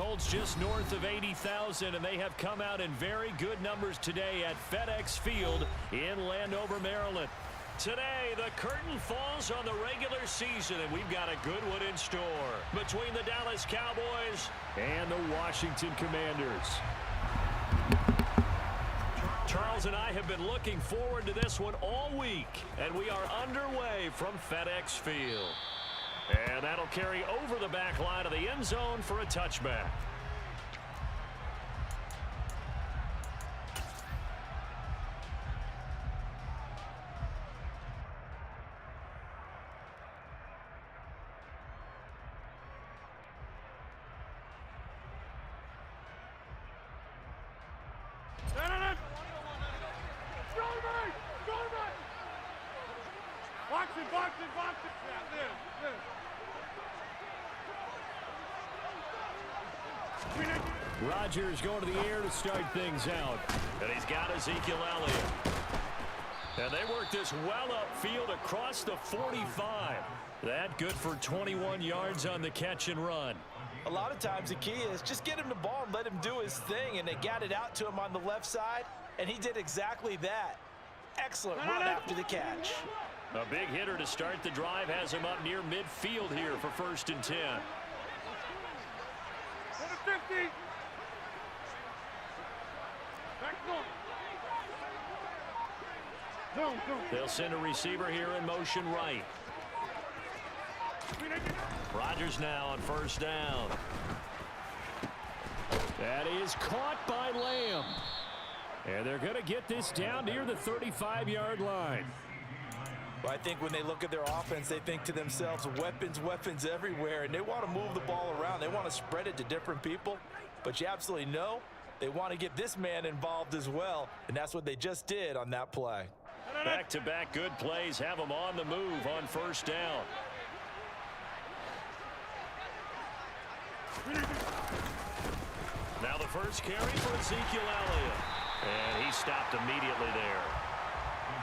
holds just north of 80,000, and they have come out in very good numbers today at FedEx Field in Landover, Maryland. Today, the curtain falls on the regular season, and we've got a good one in store between the Dallas Cowboys and the Washington Commanders. Charles and I have been looking forward to this one all week, and we are underway from FedEx Field. And that'll carry over the back line of the end zone for a touchback. Rodgers going to the air to start things out. And he's got Ezekiel Elliott. And they work this well upfield across the 45. That good for 21 yards on the catch and run. A lot of times the key is just get him the ball and let him do his thing. And they got it out to him on the left side, and he did exactly that. Excellent run after the catch. A big hitter to start the drive has him up near midfield here for 1st and 10. 50. They'll send a receiver here in motion right. Rodgers now on 1st down. That is caught by Lamb. And they're going to get this down near the 35-yard line. Well, I think when they look at their offense, they think to themselves, weapons everywhere, and they want to move the ball around. They want to spread it to different people, but you absolutely know they want to get this man involved as well, and that's what they just did on that play. Back-to-back good plays have them on the move on 1st down. Now the first carry for Ezekiel Elliott. And he stopped immediately there.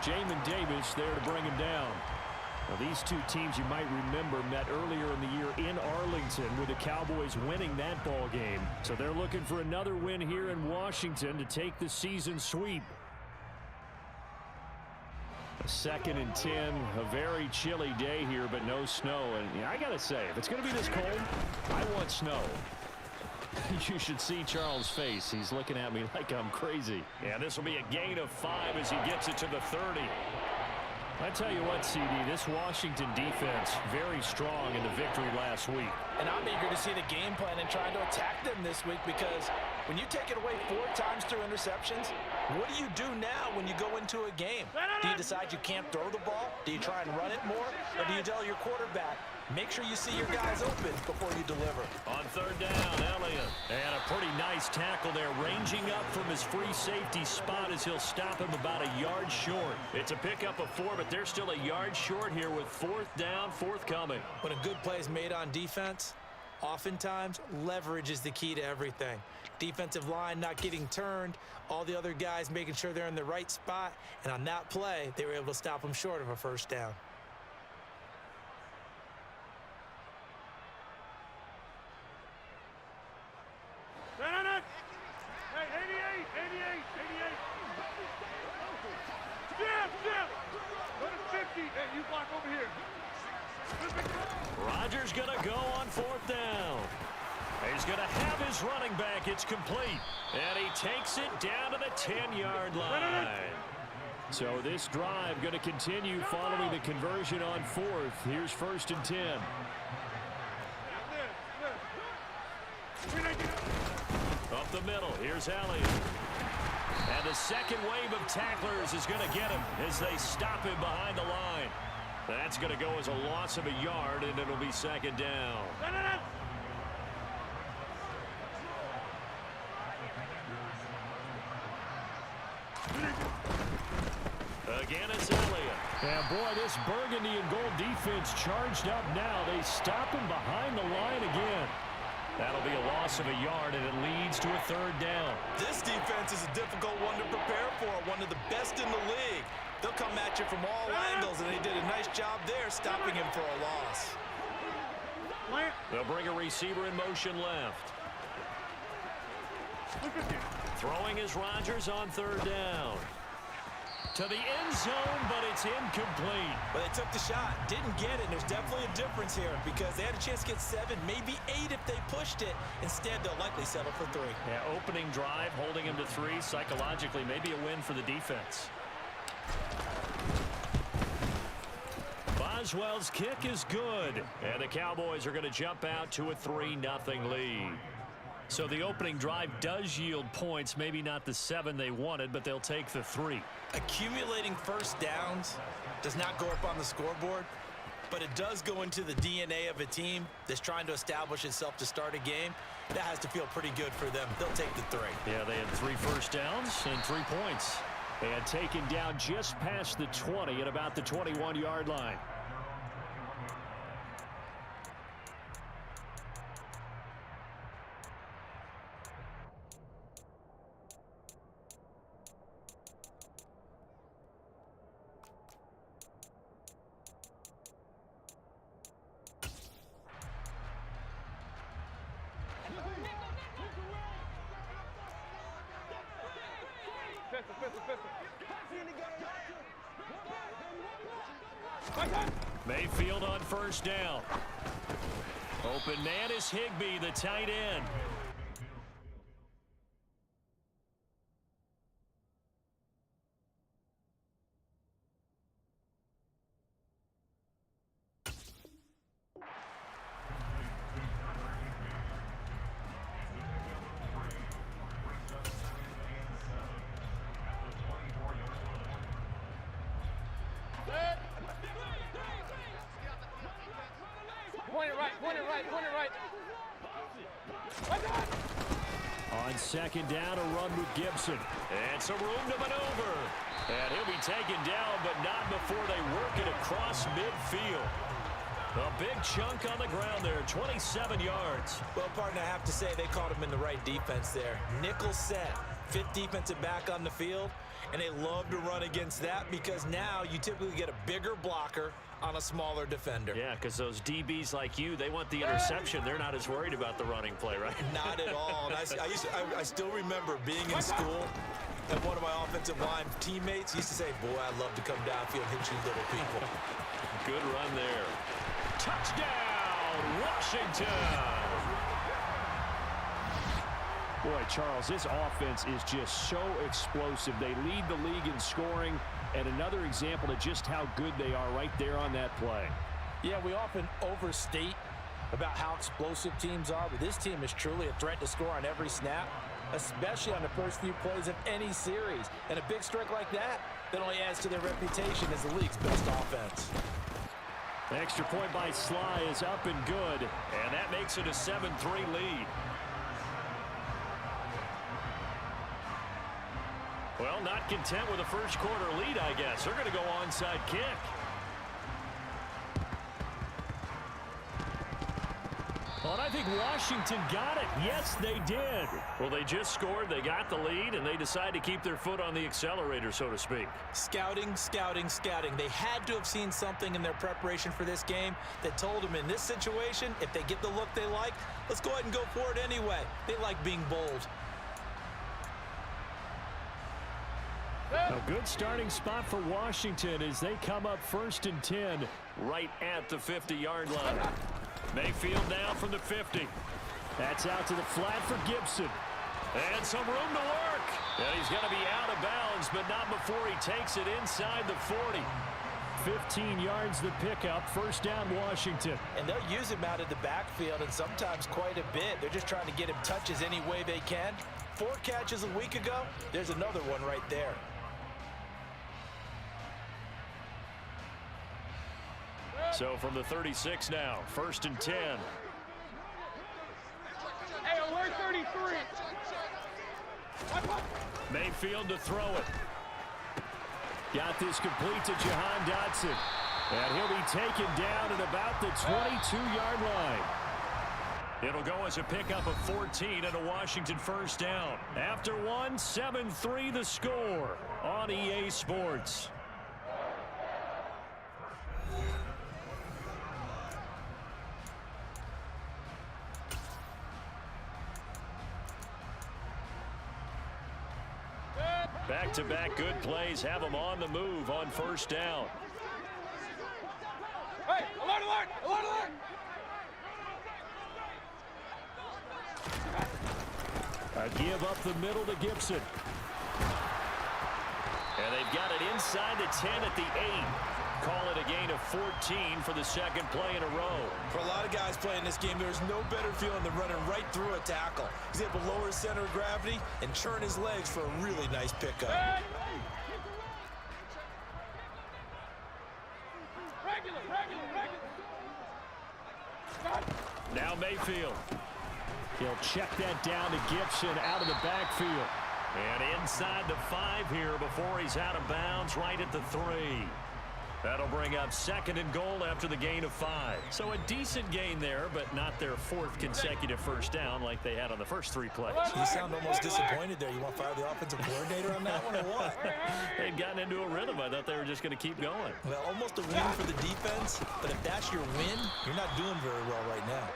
Jamin Davis there to bring him down. Now, these two teams, you might remember, met earlier in the year in Arlington with the Cowboys winning that ball game. So they're looking for another win here in Washington to take the season sweep. 2nd and 10, a very chilly day here, but no snow. And I got to say, if it's going to be this cold, I want snow. You should see Charles' face. He's looking at me like I'm crazy. Yeah, this will be a gain of 5 as he gets it to the 30. I tell you what, CD, this Washington defense, very strong in the victory last week. And I'm eager to see the game plan and trying to attack them this week, because when you take it away 4 times through interceptions, what do you do now when you go into a game? Do you decide you can't throw the ball? Do you try and run it more? Or do you tell your quarterback, make sure you see your guys open before you deliver? On 3rd down, Elliott. And a pretty nice tackle there, ranging up from his free safety spot as he'll stop him about a yard short. It's a pickup of 4, but they're still a yard short here with 4th down, forthcoming. When a good play is made on defense, oftentimes leverage is the key to everything. Defensive line not getting turned, all the other guys making sure they're in the right spot, and on that play, they were able to stop them short of a 1st down. Rodgers going to go on 4th down. He's going to have his running back. It's complete. And he takes it down to the 10-yard line. So this drive going to continue following the conversion on 4th. Here's 1st and 10. Up the middle, here's Elliott. And the second wave of tacklers is going to get him as they stop him behind the line. That's going to go as a loss of a yard, and it'll be 2nd down. Again, it's Elliott. And boy, this burgundy and gold defense charged up now. They stop him behind the line again. That'll be a loss of a yard, and it leads to a 3rd down. This defense is a difficult one to prepare for, one of the best in the league. They'll come at you from all angles, and they did a nice job there stopping him for a loss. They'll bring a receiver in motion left. Throwing is Rodgers on third down. To the end zone, but it's incomplete. But they took the shot, didn't get it. There's definitely a difference here because they had a chance to get 7, maybe 8 if they pushed it. Instead, they'll likely settle for 3. Yeah, opening drive, holding him to 3. Psychologically, maybe a win for the defense. Boswell's kick is good. And the Cowboys are going to jump out to a 3-0 lead. So the opening drive does yield points, maybe not the 7 they wanted, but they'll take the 3. Accumulating first downs does not go up on the scoreboard, but it does go into the DNA of a team that's trying to establish itself to start a game. That has to feel pretty good for them. They'll take the 3. Yeah, they had 3 first downs and 3 points. And taken down just past the 20 at about the 21-yard line. Mayfield on first down. Open man is Higbee, the tight end. On second down, a run with Gibson. And some room to maneuver. And he'll be taken down, but not before they work it across midfield. A big chunk on the ground there, 27 yards. Well, partner, I have to say they caught him in the right defense there. Nickel set, 5th defensive back on the field, and they love to run against that because now you typically get a bigger blocker on a smaller defender. Yeah, because those DBs like you, they want the interception. They're not as worried about the running play, right? Not at all. And I still remember being in school, and one of my offensive line teammates used to say, boy, I'd love to come downfield and hit you little people. Good run there. Touchdown, Washington! Boy, Charles, this offense is just so explosive. They lead the league in scoring, and another example of just how good they are right there on that play. Yeah, we often overstate about how explosive teams are, but this team is truly a threat to score on every snap, especially on the first few plays of any series. And a big strike like that only adds to their reputation as the league's best offense. Extra point by Sly is up and good, and that makes it a 7-3 lead. Well, not content with a first quarter lead, I guess. They're going to go onside kick. Well, and I think Washington got it. Yes, they did. Well, they just scored, they got the lead, and they decide to keep their foot on the accelerator, so to speak. Scouting, scouting, scouting. They had to have seen something in their preparation for this game that told them in this situation, if they get the look they like, let's go ahead and go for it anyway. They like being bold. A good starting spot for Washington as they come up 1st and 10 right at the 50-yard line. Mayfield now from the 50. That's out to the flat for Gibson. And some room to work. And he's going to be out of bounds, but not before he takes it inside the 40. 15 yards the pickup. First down, Washington. And they'll use him out of the backfield, and sometimes quite a bit. They're just trying to get him touches any way they can. 4 catches a week ago. There's another one right there. So from the 36 now, 1st and 10. Hey, alert 33. Mayfield to throw it. Got this complete to Jahan Dotson. And he'll be taken down at about the 22-yard line. It'll go as a pickup of 14 and a Washington first down. After one, 7-3 the score on EA Sports. Back-to-back good plays have them on the move on first down. Hey, alert, alert, alert, alert! A give up the middle to Gibson. And they've got it inside the 10 at the 8. Call it a gain of 14 for the second play in a row. For a lot of guys playing this game, there's no better feeling than running right through a tackle. He's able to lower his center of gravity and churn his legs for a really nice pickup. Hey! Regular. Now Mayfield. He'll check that down to Gibson out of the backfield. And inside the 5 here before he's out of bounds right at the 3. That'll bring up second and goal after the gain of 5. So a decent gain there, but not their 4th consecutive first down like they had on the first 3 plays. You sound almost disappointed there. You want to fire the offensive coordinator on that one or what? They'd gotten into a rhythm. I thought they were just going to keep going. Well, almost a win for the defense, but if that's your win, you're not doing very well right now.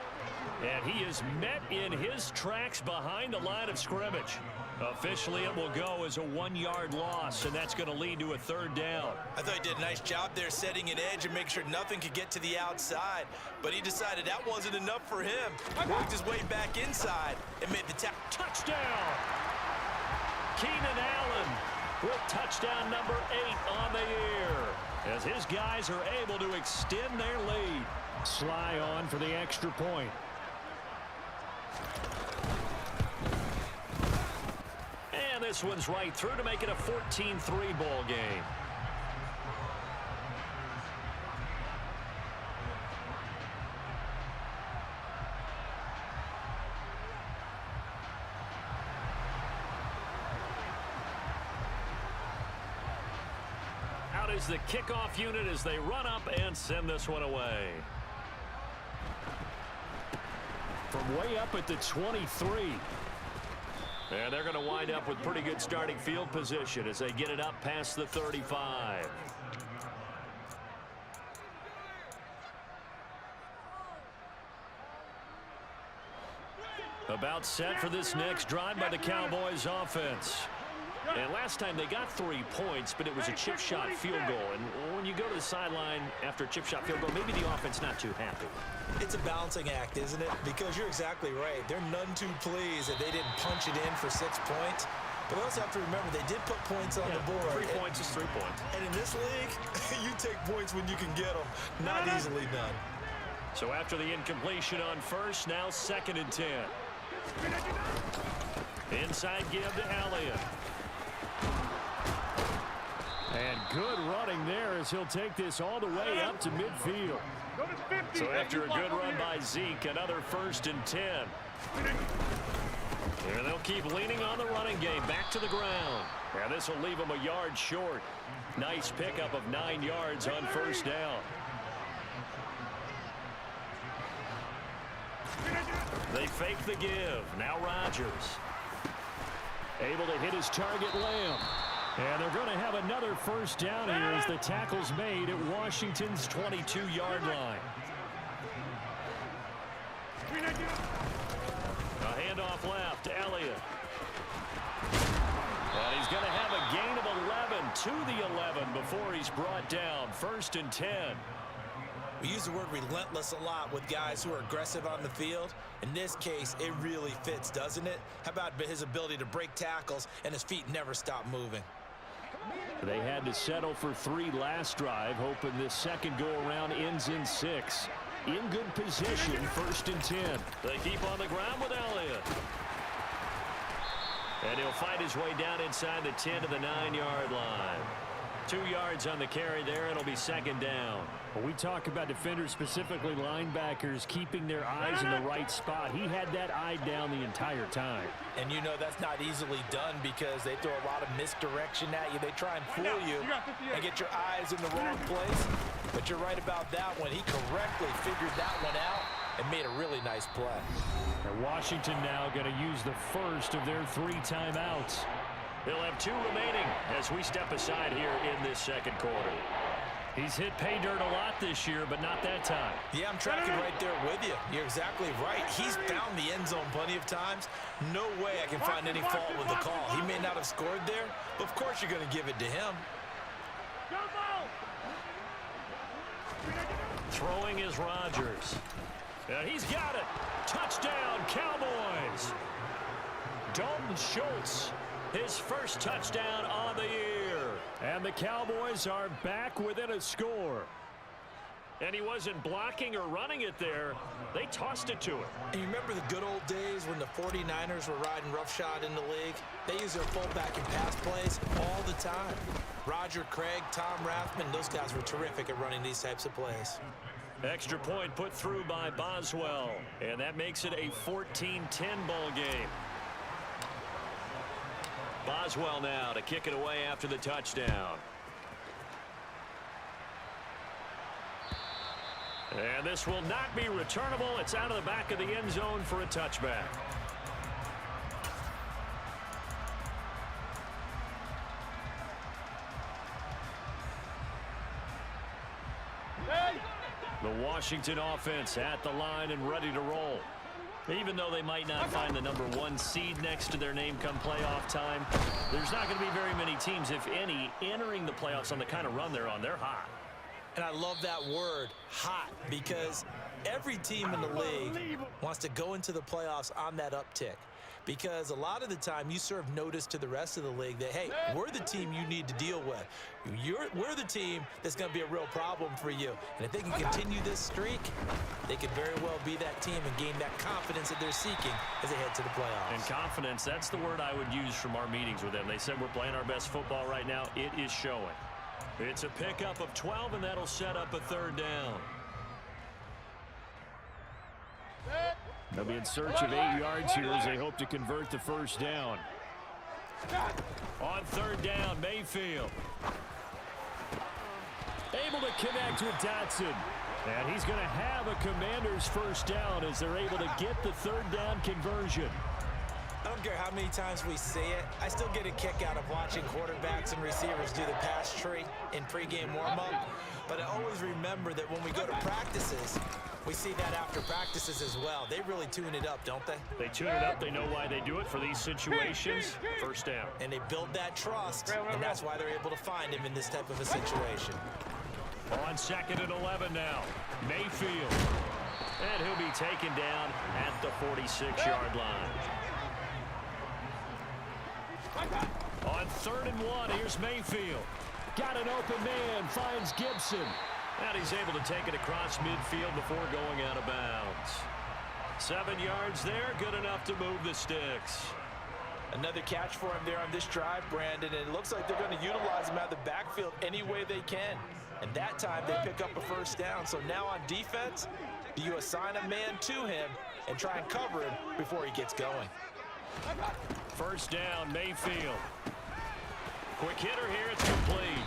And he is met in his tracks behind the line of scrimmage. Officially, it will go as a 1-yard loss, and that's going to lead to a 3rd down. I thought he did a nice job there setting an edge and make sure nothing could get to the outside, but he decided that wasn't enough for him. He worked his way back inside and made the tackle. Touchdown! Keenan Allen with touchdown number 8 on the year as his guys are able to extend their lead. Sly on for the extra point. And this one's right through to make it a 14-3 ball game. Out is the kickoff unit as they run up and send this one away. From way up at the 23. And they're going to wind up with pretty good starting field position as they get it up past the 35. About set for this next drive by the Cowboys offense. And last time they got 3 points, but it was a chip shot field goal. And when you go to the sideline after a chip shot field goal, maybe the offense not too happy. It's a balancing act, isn't it? Because you're exactly right. They're none too pleased that they didn't punch it in for 6 points. But we also have to remember they did put points on the board. 3 points is 3 points. And in this league, you take points when you can get them. Not easily done. So after the incompletion on first, now 2nd and 10. Inside give to Elliott. And good running there as he'll take this all the way up to midfield. So after a good run by Zeke, another 1st and 10. And they'll keep leaning on the running game back to the ground. And this will leave them a yard short. Nice pickup of 9 yards on first down. They fake the give. Now Rodgers. Able to hit his target, Lamb. And they're going to have another first down here as the tackle's made at Washington's 22-yard line. A handoff left to Elliott. And he's going to have a gain of 11 to the 11 before he's brought down. 1st and 10. We use the word relentless a lot with guys who are aggressive on the field. In this case, it really fits, doesn't it? How about his ability to break tackles and his feet never stop moving? They had to settle for 3 last drive, hoping this second go-around ends in 6. In good position, 1st and 10. They keep on the ground with Elliott. And he'll fight his way down inside the 10 to the 9-yard line. 2 yards on the carry there. It'll be 2nd down. When we talk about defenders, specifically linebackers, keeping their eyes in the right spot, he had that eye down the entire time. And you know that's not easily done because they throw a lot of misdirection at you. They try and fool you and get your eyes in the wrong place. But you're right about that one. He correctly figured that one out and made a really nice play. And Washington now going to use the first of their 3 timeouts. They'll have 2 remaining as we step aside here in this second quarter. He's hit pay dirt a lot this year, but not that time. Yeah, I'm tracking right there with you. You're exactly right. He's found the end zone plenty of times. No way I can find any fault with the call. He may not have scored there, but of course you're going to give it to him. Throwing is Rodgers. And he's got it. Touchdown, Cowboys. Dalton Schultz, his first touchdown on the year. And the Cowboys are back within a score. And he wasn't blocking or running it there. They tossed it to him. And you remember the good old days when the 49ers were riding roughshod in the league? They used their fullback in pass plays all the time. Roger Craig, Tom Rathman, those guys were terrific at running these types of plays. Extra point put through by Boswell. And that makes it a 14-10 ball game. Boswell now to kick it away after the touchdown. And this will not be returnable. It's out of the back of the end zone for a touchback. The Washington offense at the line and ready to roll. Even though they might not find the #1 seed next to their name come playoff time, there's not going to be very many teams, if any, entering the playoffs on the kind of run they're on. They're hot. And I love that word, hot, because every team in the league wants to go into the playoffs on that uptick. Because a lot of the time you serve notice to the rest of the league that, hey, we're the team you need to deal with. We're the team that's going to be a real problem for you. And if they can continue this streak, they could very well be that team and gain that confidence that they're seeking as they head to the playoffs. And confidence, that's the word I would use from our meetings with them. They said we're playing our best football right now. It is showing. It's a pickup of 12, and that'll set up a third down. They'll be in search of 8 yards here as they hope to convert the first down. On third down, Mayfield. Able to connect with Dotson. And he's going to have a Commander's first down as they're able to get the third down conversion. I don't care how many times we see it. I still get a kick out of watching quarterbacks and receivers do the pass tree in pregame warm-up. But I always remember that when we go to practices, we see that after practices as well. They really tune it up, don't they? They tune it up. They know why they do it for these situations. First down. And they build that trust, and that's why they're able to find him in this type of a situation. On second and 11 now. Mayfield. And he'll be taken down at the 46-yard line. On third and 1, here's Mayfield. Got an open man, finds Gibson. And he's able to take it across midfield before going out of bounds. 7 yards there, good enough to move the sticks. Another catch for him there on this drive, Brandon, and it looks like they're going to utilize him out of the backfield any way they can. And that time they pick up a first down. So now on defense, do you assign a man to him and try and cover him before he gets going? First down, Mayfield. Quick hitter here, it's complete.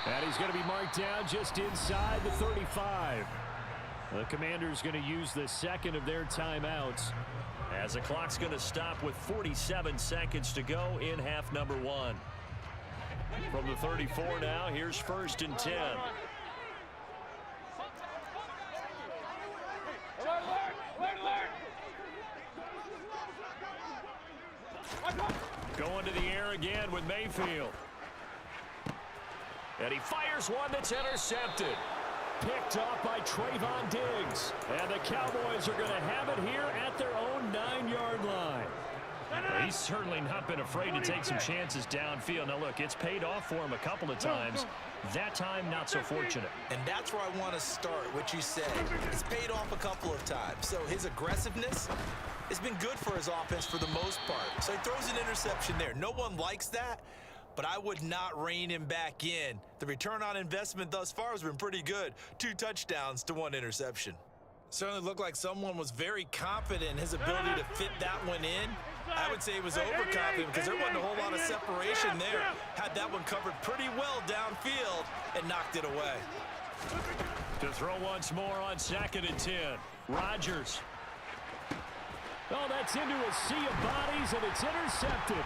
And he's going to be marked down just inside the 35. The Commanders going to use the second of their timeouts, as the clock's going to stop with 47 seconds to go in half number 1. From the 34 now, here's first and 10. Going to the air again with Mayfield. And he fires one that's intercepted. Picked off by Trayvon Diggs. And the Cowboys are going to have it here at their own 9-yard line. He's certainly not been afraid to take some chances downfield. Now, look, it's paid off for him a couple of times. That time, not so fortunate. And that's where I want to start, what you said. It's paid off a couple of times. So his aggressiveness has been good for his offense for the most part. So he throws an interception there. No one likes that, but I would not rein him back in. The return on investment thus far has been pretty good. 2 touchdowns to 1 interception. Certainly looked like someone was very confident in his ability to fit that one in. I would say he was overconfident because there wasn't a whole lot of separation there. Had that one covered pretty well downfield and knocked it away. To throw once more on second and 10. Rodgers. Oh, that's into a sea of bodies, and it's intercepted.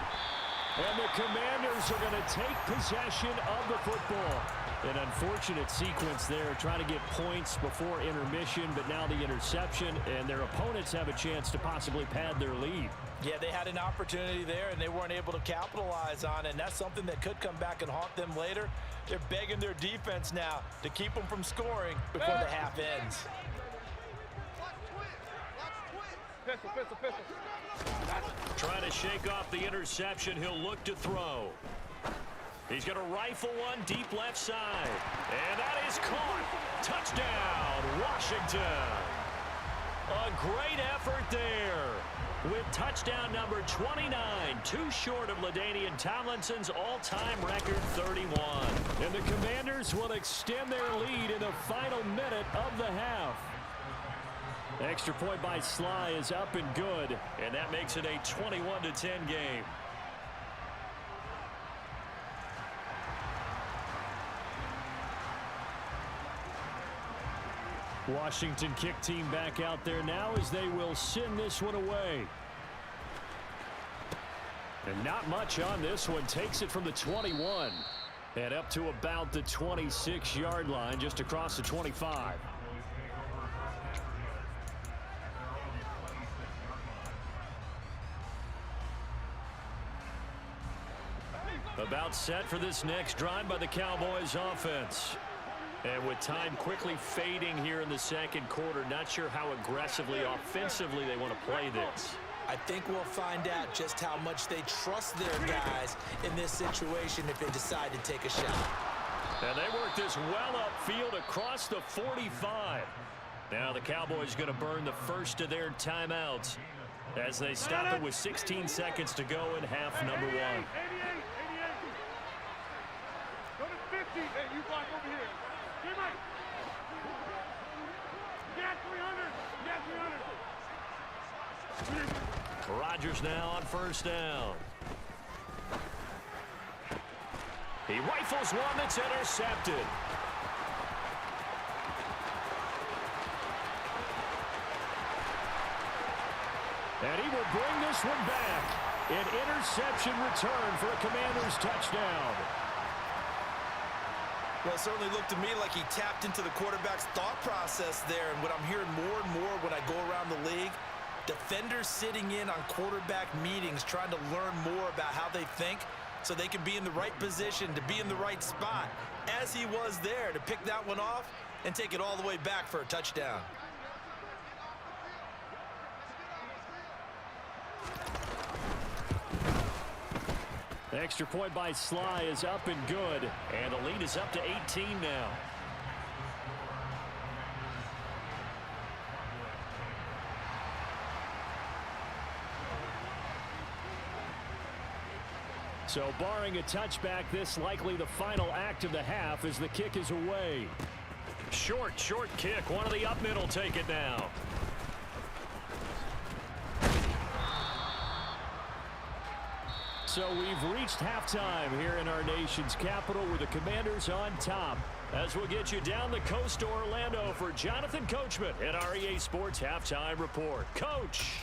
And the Commanders are going to take possession of the football. An unfortunate sequence there, trying to get points before intermission, but now the interception, and their opponents have a chance to possibly pad their lead. Yeah, they had an opportunity there, and they weren't able to capitalize on it, and that's something that could come back and haunt them later. They're begging their defense now to keep them from scoring before the half ends. Trying to shake off the interception. He'll look to throw. He's going to rifle one deep left side. And that is caught. Touchdown, Washington. A great effort there. With touchdown number 29, too short of LaDainian Tomlinson's all-time record 31. And the Commanders will extend their lead in the final minute of the half. Extra point by Sly is up and good. And that makes it a 21-10 game. Washington kick team back out there now as they will send this one away. And not much on this one. Takes it from the 21 and up to about the 26-yard line, just across the 25. About set for this next drive by the Cowboys offense. And with time quickly fading here in the second quarter, not sure how aggressively, offensively they want to play this. I think we'll find out just how much they trust their guys in this situation if they decide to take a shot. And they work this well upfield across the 45. Now the Cowboys going to burn the first of their timeouts as they stop it with 16 seconds to go in half number 1. 88. Go to 50. Hey, you block over here. Get right. Get 300. Get 300. Rodgers now on first down. He rifles one that's intercepted. And he will bring this one back. An interception return for a Commanders touchdown. Well, it certainly looked to me like he tapped into the quarterback's thought process there. And what I'm hearing more and more when I go around the league, defenders sitting in on quarterback meetings trying to learn more about how they think so they can be in the right position, to be in the right spot, as he was there, to pick that one off and take it all the way back for a touchdown. Extra point by Sly is up and good. And the lead is up to 18 now. So barring a touchback, this likely the final act of the half as the kick is away. Short kick. One of the up middle take it now. So we've reached halftime here in our nation's capital with the Commanders on top. As we'll get you down the coast to Orlando for Jonathan Coachman at our EA Sports Halftime Report. Coach.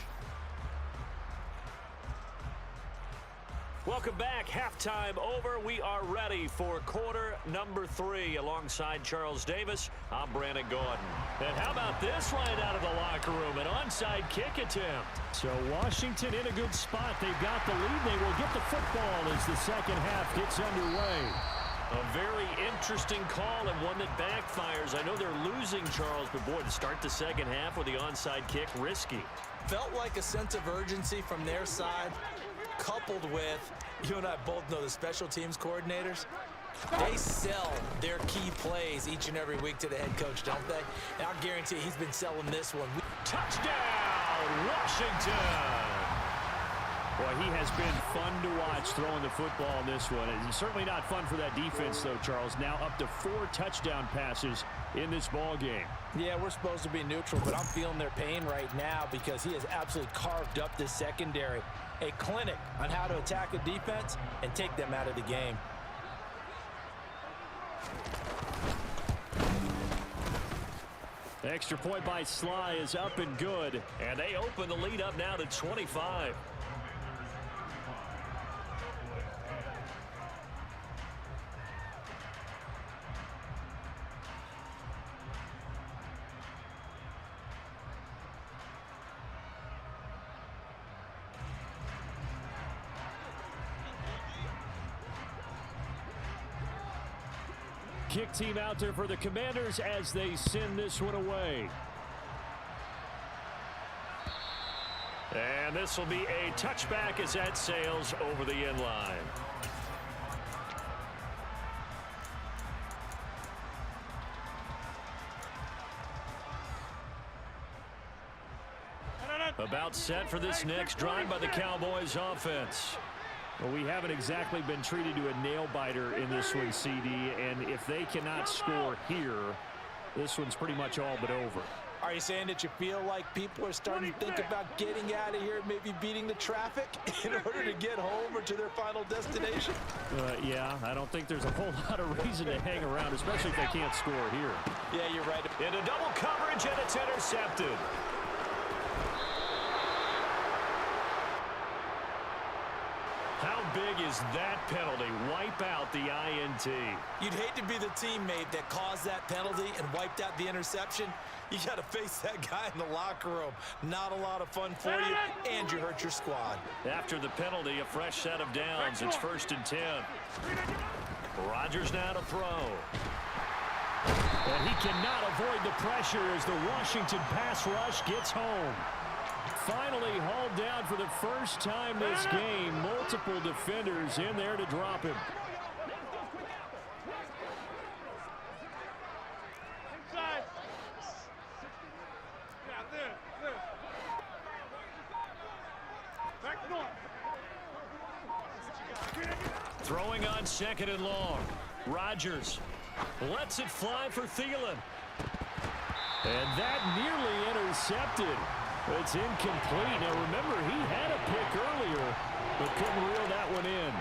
Welcome back. Halftime over. We are ready for quarter number 3 alongside Charles Davis. I'm Brandon Gordon. And how about this right out of the locker room? An onside kick attempt. So Washington in a good spot. They've got the lead. They will get the football as the second half gets underway. A very interesting call and one that backfires. I know they're losing, Charles, but boy, to start the second half with the onside kick, risky. Felt like a sense of urgency from their side, coupled with, you and I both know the special teams coordinators, they sell their key plays each and every week to the head coach, don't they? And I'll guarantee he's been selling this one. Touchdown, Washington! Boy, he has been fun to watch throwing the football in this one. It's certainly not fun for that defense, though, Charles. Now up to 4 touchdown passes in this ball game. Yeah, we're supposed to be neutral, but I'm feeling their pain right now because he has absolutely carved up this secondary. A clinic on how to attack a defense and take them out of the game. The extra point by Sly is up and good. And they open the lead up now to 25. kick team out there for the Commanders as they send this one away. And this will be a touchback as that sails over the end line. About set for this next drive by the Cowboys offense. Well, we haven't exactly been treated to a nail-biter in this one, CD, and if they cannot score here, this one's pretty much all but over. Are you saying that you feel like people are starting to think about getting out of here, maybe beating the traffic in order to get home or to their final destination? Yeah, I don't think there's a whole lot of reason to hang around, especially if they can't score here. Yeah, you're right. Into double coverage, and it's intercepted. How big is that penalty? Wipe out the INT. You'd hate to be the teammate that caused that penalty and wiped out the interception. You got to face that guy in the locker room. Not a lot of fun for you, and you hurt your squad. After the penalty, a fresh set of downs. It's 1st and 10. Rodgers now to throw. And he cannot avoid the pressure as the Washington pass rush gets home. Finally hauled down for the first time this game. Multiple defenders in there to drop him. Inside. Yeah, there. Back north. Throwing on 2nd and long. Rodgers lets it fly for Thielen. And that nearly intercepted. It's incomplete. Now, remember, he had a pick earlier, but couldn't reel that one in.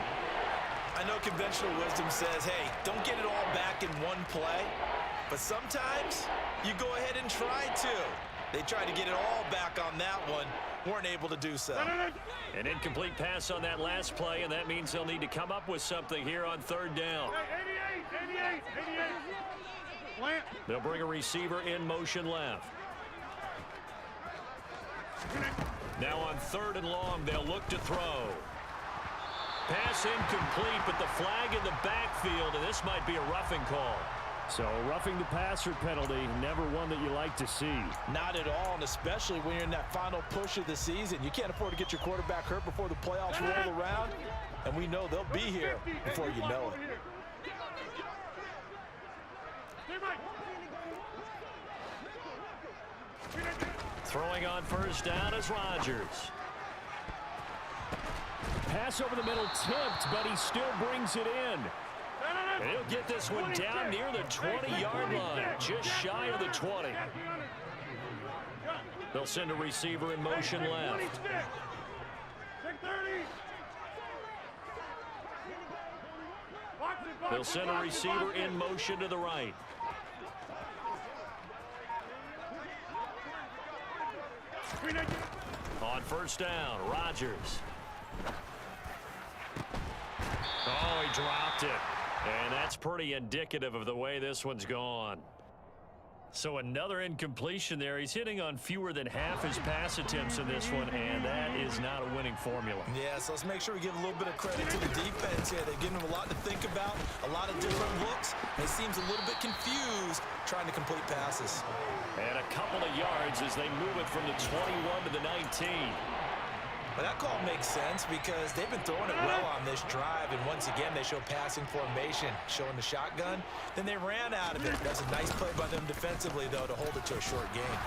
I know conventional wisdom says, hey, don't get it all back in one play. But sometimes you go ahead and try to. They tried to get it all back on that one. Weren't able to do so. An incomplete pass on that last play, and that means they'll need to come up with something here on 3rd down. 88. Plant. They'll bring a receiver in motion left. Now on 3rd and long, they'll look to throw. Pass incomplete, but the flag in the backfield, and this might be a roughing call. So roughing the passer penalty, never one that you like to see. Not at all, and especially when you're in that final push of the season. You can't afford to get your quarterback hurt before the playoffs roll around, and we know they'll be here before you know it. Throwing on 1st down is Rodgers. Pass over the middle tipped, but he still brings it in. And he'll get this one down near the 20-yard line, just shy of the 20. They'll send a receiver in motion left. They'll send a receiver in motion to the right. On 1st down, Rodgers. Oh, he dropped it. And that's pretty indicative of the way this one's gone. So another incompletion there. He's hitting on fewer than half his pass attempts in this one, and that is not a winning formula. Yeah, so let's make sure we give a little bit of credit to the defense here. They're giving him a lot to think about, a lot of different looks, and he seems a little bit confused trying to complete passes. And a couple of yards as they move it from the 21 to the 19. But that call makes sense because they've been throwing it well on this drive, and once again they show passing formation, showing the shotgun. Then they ran out of it. That's a nice play by them defensively, though, to hold it to a short game.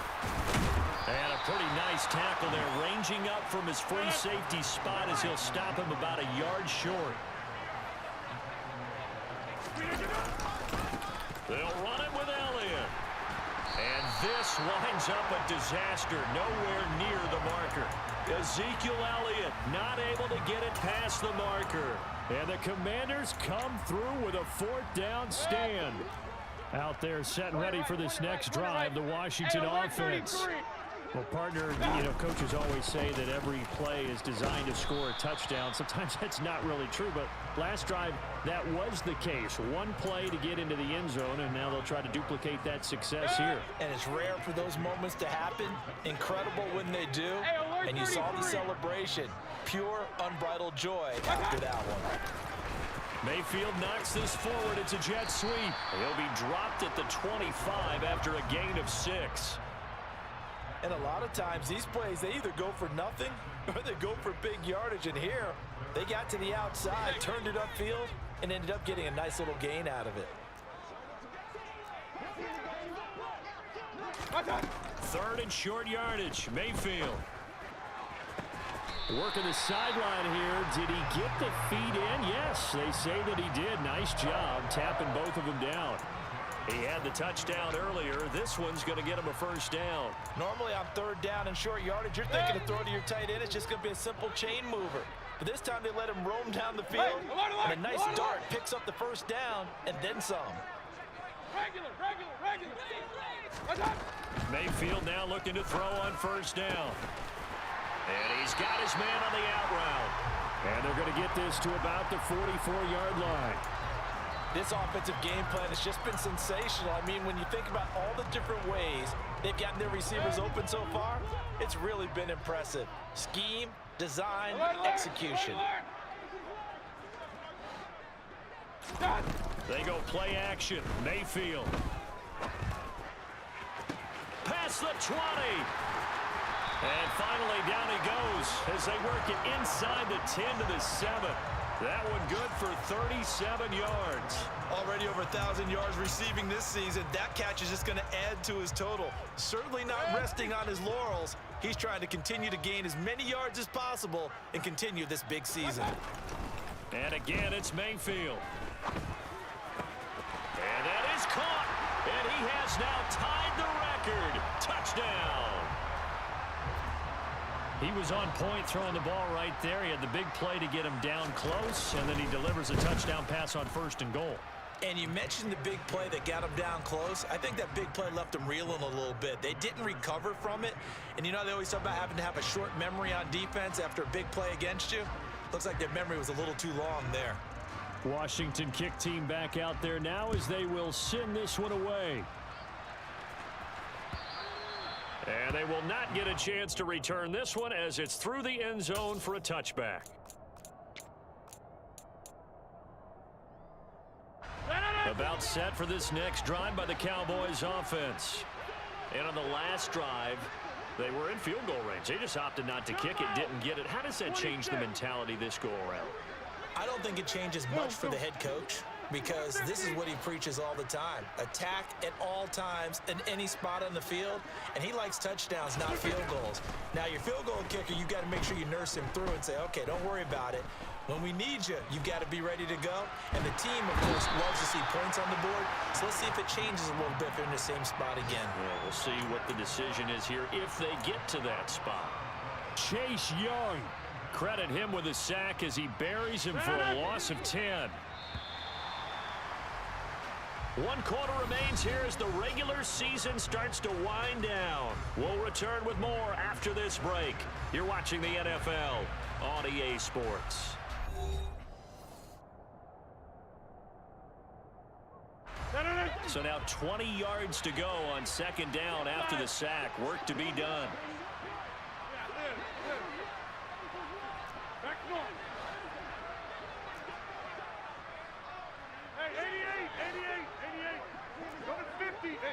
And a pretty nice tackle there, ranging up from his free safety spot as he'll stop him about a yard short. They'll run it with Elliott. And this winds up a disaster, nowhere near the marker. Ezekiel Elliott not able to get it past the marker. And the Commanders come through with a 4th down stand. Out there set and ready for this next drive, the Washington offense. Well, partner, you know, coaches always say that every play is designed to score a touchdown. Sometimes that's not really true, but last drive, that was the case. One play to get into the end zone, and now they'll try to duplicate that success here. And it's rare for those moments to happen. Incredible when they do. And you saw the celebration. Pure, unbridled joy after that one. Mayfield knocks this forward. It's a jet sweep. He'll be dropped at the 25 after a gain of 6. And a lot of times these plays, they either go for nothing or they go for big yardage. And here, they got to the outside, turned it upfield, and ended up getting a nice little gain out of it. Third and short yardage. Mayfield. Working the sideline here. Did he get the feet in? Yes, they say that he did. Nice job tapping both of them down. He had the touchdown earlier. This one's going to get him a first down. Normally on third down and short yardage, you're thinking to throw to your tight end. It's just going to be a simple chain mover. But this time they let him roam down the field. And a nice dart picks up the first down and then some. Regular. Mayfield now looking to throw on first down. And he's got his man on the out route. And they're going to get this to about the 44-yard line. This offensive game plan has just been sensational. I mean, when you think about all the different ways they've gotten their receivers open so far, it's really been impressive. Scheme, design, execution. They go play action. Mayfield. Past the 20. And finally down he goes as they work it inside the 10 to the 7. That one good for 37 yards. Already over 1,000 yards receiving this season. That catch is just going to add to his total. Certainly not resting on his laurels. He's trying to continue to gain as many yards as possible and continue this big season. And again, it's Mayfield. And that is caught. And he has now tied the record. Touchdown. He was on point throwing the ball right there. He had the big play to get him down close, and then he delivers a touchdown pass on first and goal. And you mentioned the big play that got him down close. I think that big play left him reeling a little bit. They didn't recover from it. And you know they always talk about having to have a short memory on defense after a big play against you. Looks like their memory was a little too long there. Washington kick team back out there now as they will send this one away. And they will not get a chance to return this one as it's through the end zone for a touchback. About set for this next drive by the Cowboys offense. And on the last drive, they were in field goal range. They just opted not to kick it, didn't get it. How does that change the mentality this go around? I don't think it changes much for the head coach, because this is what he preaches all the time. Attack at all times in any spot on the field, and he likes touchdowns, not field goals. Now, your field goal kicker, you've got to make sure you nurse him through and say, okay, don't worry about it. When we need you, you've got to be ready to go. And the team, of course, loves to see points on the board. So let's see if it changes a little bit if they're in the same spot again. Yeah, we'll see what the decision is here if they get to that spot. Chase Young. Credit him with a sack as he buries him for a loss of 10. 1 quarter remains here as the regular season starts to wind down. We'll return with more after this break. You're watching the NFL on EA Sports. So now 20 yards to go on second down after the sack. Work to be done.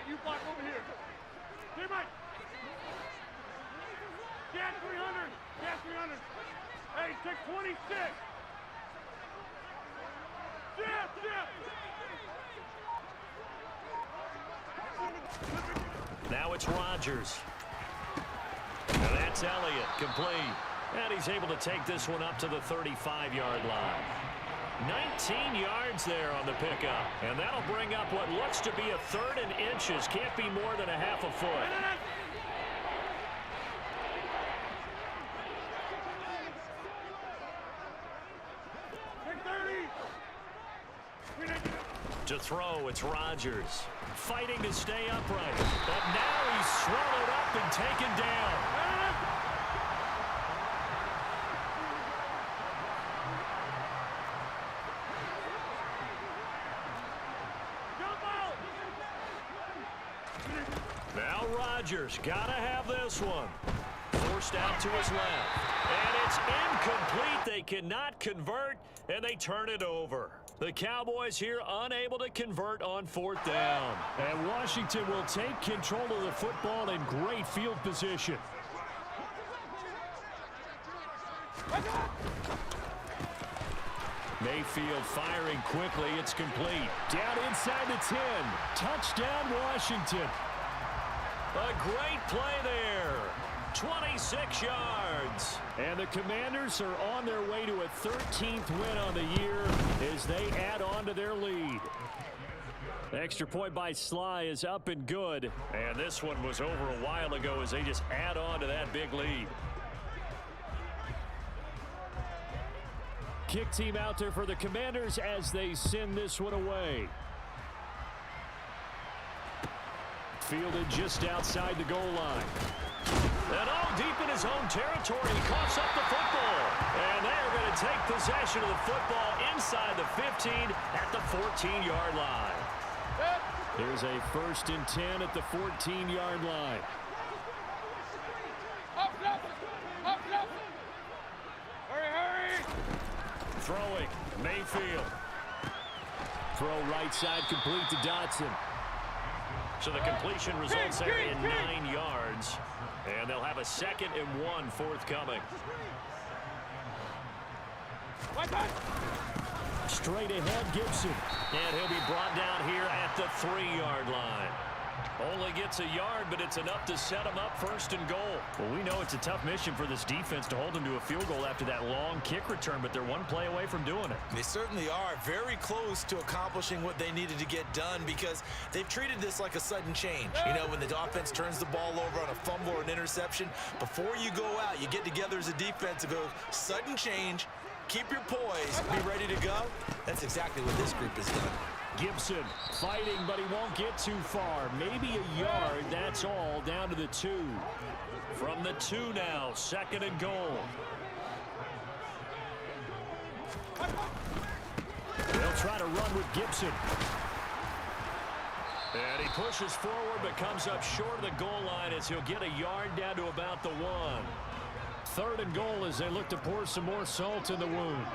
U.K over here. Hey, Mike. Gas 300. Gas 300. Hey, take 26. Now it's Rodgers. And that's Elliott, complete. And he's able to take this one up to the 35-yard line. 19 yards there on the pickup. And that'll bring up what looks to be a third and inches. Can't be more than a half a foot. To throw, it's Rodgers. Fighting to stay upright. But now he's swallowed up and taken down. Now Rodgers gotta have this one. Forced out to his left. And it's incomplete. They cannot convert. and they turn it over. The Cowboys here unable to convert on 4th down. And Washington will take control of the football in great field position. Mayfield firing quickly. It's complete. Down inside the 10. Touchdown, Washington. A great play there. 26 yards. And the Commanders are on their way to a 13th win on the year as they add on to their lead. The extra point by Sly is up and good. And this one was over a while ago as they just add on to that big lead. Kick team out there for the Commanders as they send this one away. Fielded just outside the goal line. And deep in his own territory, he coughs up the football. And they're going to take possession of the football inside the 15 at the 14-yard line. There's a 1st and 10 at the 14-yard line. Hurry! Throwing, Mayfield. Throw right side complete to Dotson. So the completion results there in 9 yards. And they'll have a 2nd and 1 forthcoming. Straight ahead, Gibson. And he'll be brought down here at the 3-yard line. Only gets a yard, but it's enough to set him up 1st and goal. Well, we know it's a tough mission for this defense to hold them to a field goal after that long kick return, but they're one play away from doing it. They certainly are very close to accomplishing what they needed to get done because they've treated this like a sudden change. You know, when the offense turns the ball over on a fumble or an interception, before you go out, you get together as a defense and go, sudden change, keep your poise, be ready to go. That's exactly what this group has done. Gibson fighting, but he won't get too far. Maybe a yard, that's all, down to the 2. From the 2 now, 2nd and goal. They'll try to run with Gibson. And he pushes forward, but comes up short of the goal line as he'll get a yard down to about the 1. 3rd and goal as they look to pour some more salt in the wound.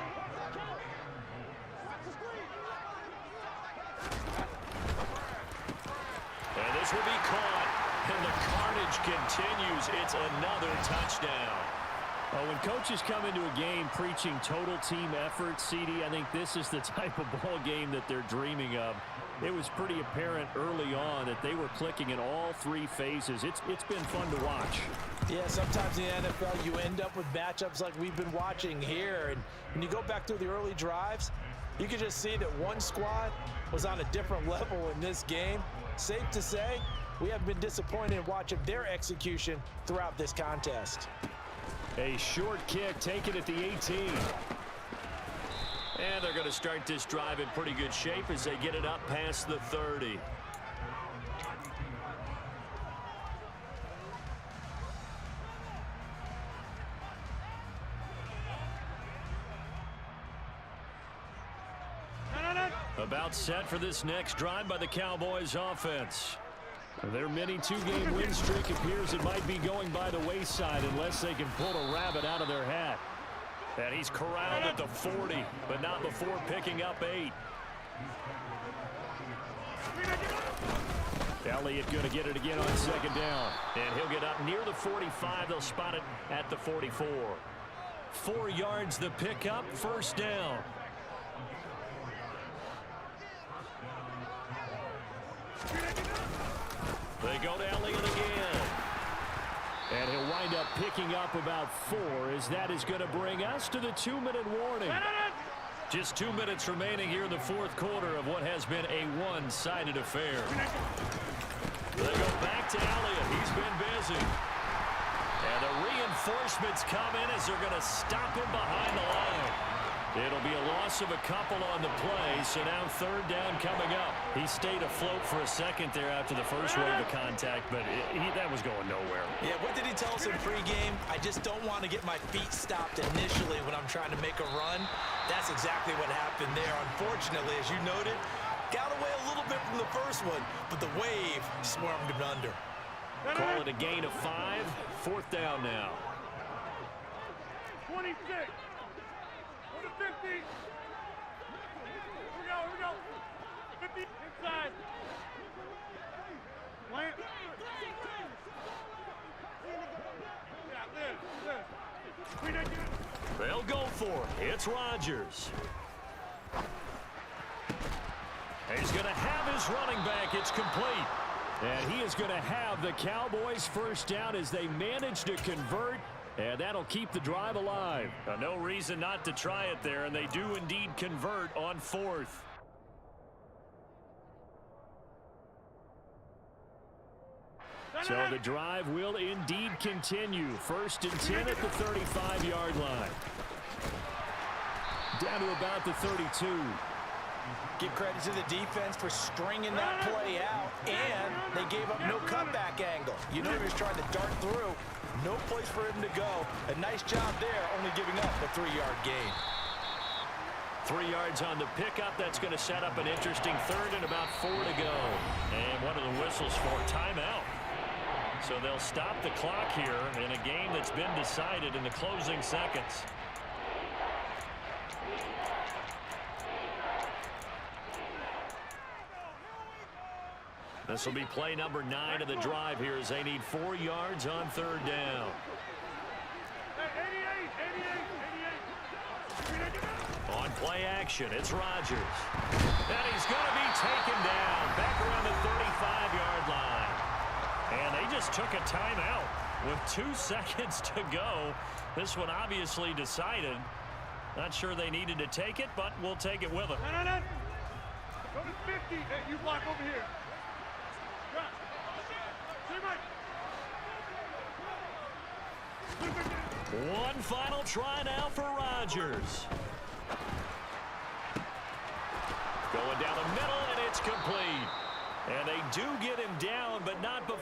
And this will be caught, and the carnage continues. It's another touchdown. Well, when coaches come into a game preaching total team effort, CD, I think this is the type of ball game that they're dreaming of. It was pretty apparent early on that they were clicking in all 3 phases. It's been fun to watch. Yeah, sometimes in the NFL you end up with matchups like we've been watching here. And when you go back through the early drives, you can just see that one squad was on a different level in this game. Safe to say, we haven't been disappointed in watching their execution throughout this contest. A short kick taken at the 18. And they're going to start this drive in pretty good shape as they get it up past the 30. About set for this next drive by the Cowboys offense. Their mini 2-game win streak appears it might be going by the wayside unless they can pull a rabbit out of their hat. And he's corralled at the 40, but not before picking up 8. Elliott going to get it again on 2nd down. And he'll get up near the 45. They'll spot it at the 44. 4 yards the pickup, 1st down. They go to Elliott again. And he'll wind up picking up about 4 as that is going to bring us to the 2-minute warning. Just 2 minutes remaining here in the 4th quarter of what has been a one-sided affair. They go back to Elliott. He's been busy. And the reinforcements come in as they're going to stop him behind the line. It'll be a loss of a couple on the play, so now 3rd down coming up. He stayed afloat for a second there after the first wave of contact, but that was going nowhere. Yeah, what did he tell us in pregame? I just don't want to get my feet stopped initially when I'm trying to make a run. That's exactly what happened there. Unfortunately, as you noted, got away a little bit from the first one, but the wave swarmed him under. Call it a gain of 5. 4th down now. 26. 50. Here we go. 50 inside. Plant. Yeah, Liz. They'll go for it. It's Rodgers. He's going to have his running back. It's complete. And he is going to have the Cowboys first down as they manage to convert. And that'll keep the drive alive. No reason not to try it there, and they do indeed convert on fourth. So the drive will indeed continue. First and 10 at the 35-yard line. Down to about the 32. Give credit to the defense for stringing that play out, and they gave up no comeback angle. You know he was trying to dart through. No place for him to go. A nice job there, only giving up a 3-yard gain. 3 yards on the pickup. That's going to set up an interesting third and about 4 to go. And one of the whistles for timeout. So they'll stop the clock here in a game that's been decided in the closing seconds. This will be play number 9 of the drive here as they need 4 yards on third down. 88. On play action, it's Rodgers. And he's going to be taken down back around the 35-yard line. And they just took a timeout with 2 seconds to go. This one obviously decided. Not sure they needed to take it, but we'll take it with them. No. Go to 50. Hey, you block over here. One final try now for Rodgers. Going down the middle, and it's complete. And they do get him down, but not before.